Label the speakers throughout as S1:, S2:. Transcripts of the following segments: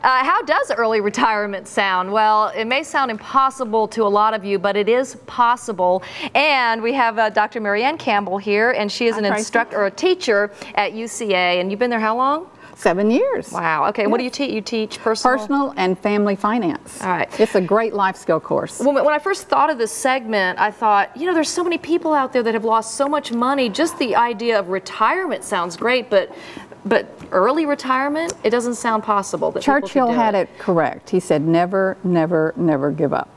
S1: How does early retirement sound? Well, it may sound impossible to a lot of you, but it is possible. And we have Dr. Ann Campbell here, and she is an instructor or a teacher at UCA. And you've been there how long?
S2: 7 years.
S1: Wow. Okay. Yes. What do you teach? You teach
S2: personal and family finance.
S1: All right.
S2: It's a great life skill course.
S1: When I first thought of this segment, I thought, you know, there's so many people out there that have lost so much money. Just the idea of retirement sounds great, but early retirement, it doesn't sound possible. That
S2: Churchill had it correct. He said, never, never, never give up.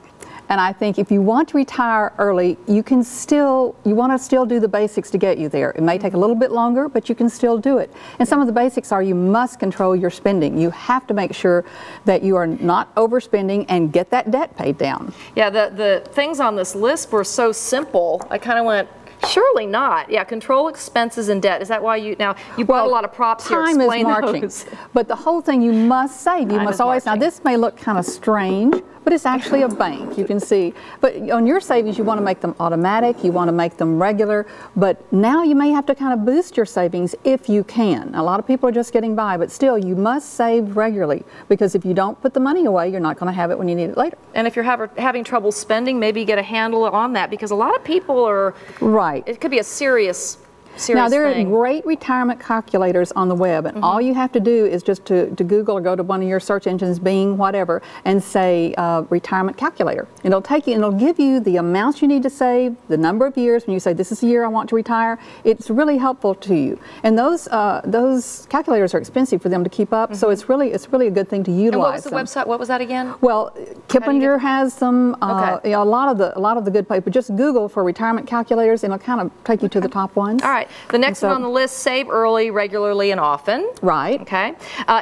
S2: And I think if you want to retire early, you want to still do the basics to get you there. It may take a little bit longer, but you can still do it. And some of the basics are you must control your spending. You have to make sure that you are not overspending and get that debt paid down.
S1: Yeah, the things on this list were so simple. I kind of went, surely not. Yeah, control expenses and debt. Is that why you brought a lot of props here?
S2: Time is marching. But the whole thing, you must save. You must always. Now, this may look kind of strange, but it's actually a bank. You can see. But on your savings, you want to make them automatic. You want to make them regular. But now you may have to kind of boost your savings if you can. A lot of people are just getting by, but still, you must save regularly, because if you don't put the money away, you're not going to have it when you need it later.
S1: And if you're having trouble spending, maybe get a handle on that, because a lot of people are.
S2: Right.
S1: It could be a serious
S2: now, there are great retirement calculators on the web, and all you have to do is just to Google or go to one of your search engines, Bing, whatever, and say retirement calculator. And it'll take you, and it'll give you the amounts you need to save, the number of years. When you say, this is the year I want to retire, it's really helpful to you. And those calculators are expensive for them to keep up, so it's really a good thing to utilize.
S1: And what was the website? What was that again?
S2: Well, Kippinger has them. You know, a lot of the good places. But just Google for retirement calculators, and it'll kind of take you to the top ones.
S1: All right. The next one on the list, save early, regularly, and often.
S2: Right.
S1: Okay.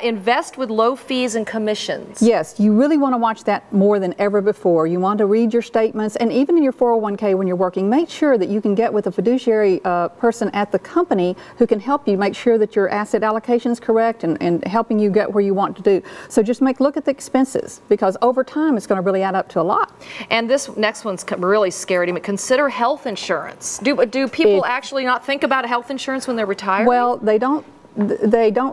S1: Invest with low fees and commissions.
S2: Yes, you really want to watch that more than ever before. You want to read your statements, and even in your 401k when you're working, make sure that you can get with a fiduciary person at the company who can help you make sure that your asset allocation is correct and helping you get where you want to do. So just look at the expenses, because over time it's going to really add up to a lot.
S1: And this next one's really scary to me. Consider health insurance. Do people actually not think about health insurance when they're retired?
S2: Well, they don't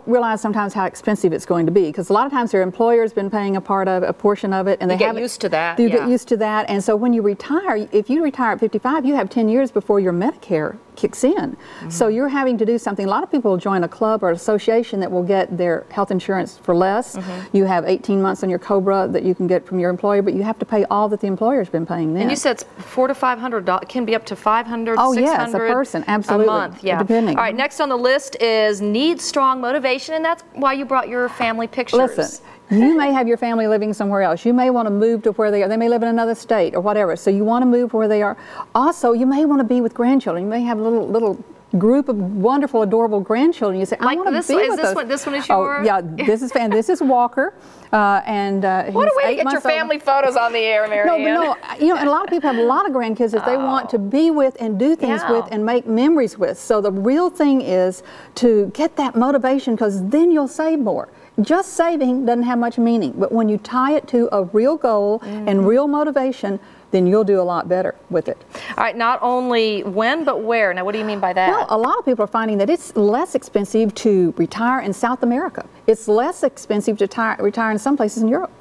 S2: realize sometimes how expensive it's going to be, because a lot of times their employer's been paying a portion of it, and they
S1: get used to that.
S2: You get used to that, and so when you retire, if you retire at 55, you have 10 years before your Medicare kicks in. So you're having to do something. A lot of people will join a club or association that will get their health insurance for less. You have 18 months on your COBRA that you can get from your employer, but you have to pay all that the employer's been paying then.
S1: And you said it's $400 to $500, can be up to $500,
S2: oh,
S1: $600
S2: yes, a person, absolutely.
S1: A month, yeah.
S2: Depending.
S1: All right, next on the list is need strong motivation, and that's why you brought your family pictures.
S2: Listen, you may have your family living somewhere else. You may want to move to where they are. They may live in another state or whatever. So you want to move where they are. Also, you may want to be with grandchildren. You may have a little group of wonderful, adorable grandchildren. You say, I want to be with those.
S1: This one is yours?
S2: Oh, yeah, this is this is Walker. And
S1: what a way to get your family photos on the air, Mary Ann.
S2: No, you know, and a lot of people have a lot of grandkids that they want to be with and do things with and make memories with. So the real thing is to get that motivation, because then you'll save more. Just saving doesn't have much meaning, but when you tie it to a real goal and real motivation, then you'll do a lot better with it.
S1: All right, not only when, but where. Now, what do you mean by that?
S2: Well, a lot of people are finding that it's less expensive to retire in South America. It's less expensive to retire in some places in Europe.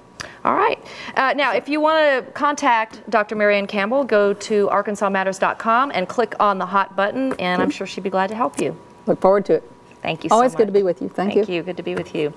S1: All right. Now, if you want to contact Dr. Ann Campbell, go to arkansasmatters.com and click on the hot button, and I'm sure she'd be glad to help you.
S2: Look forward to it.
S1: Thank you so much.
S2: Always good to be with you. Thank you.
S1: Thank you. Good to be with you.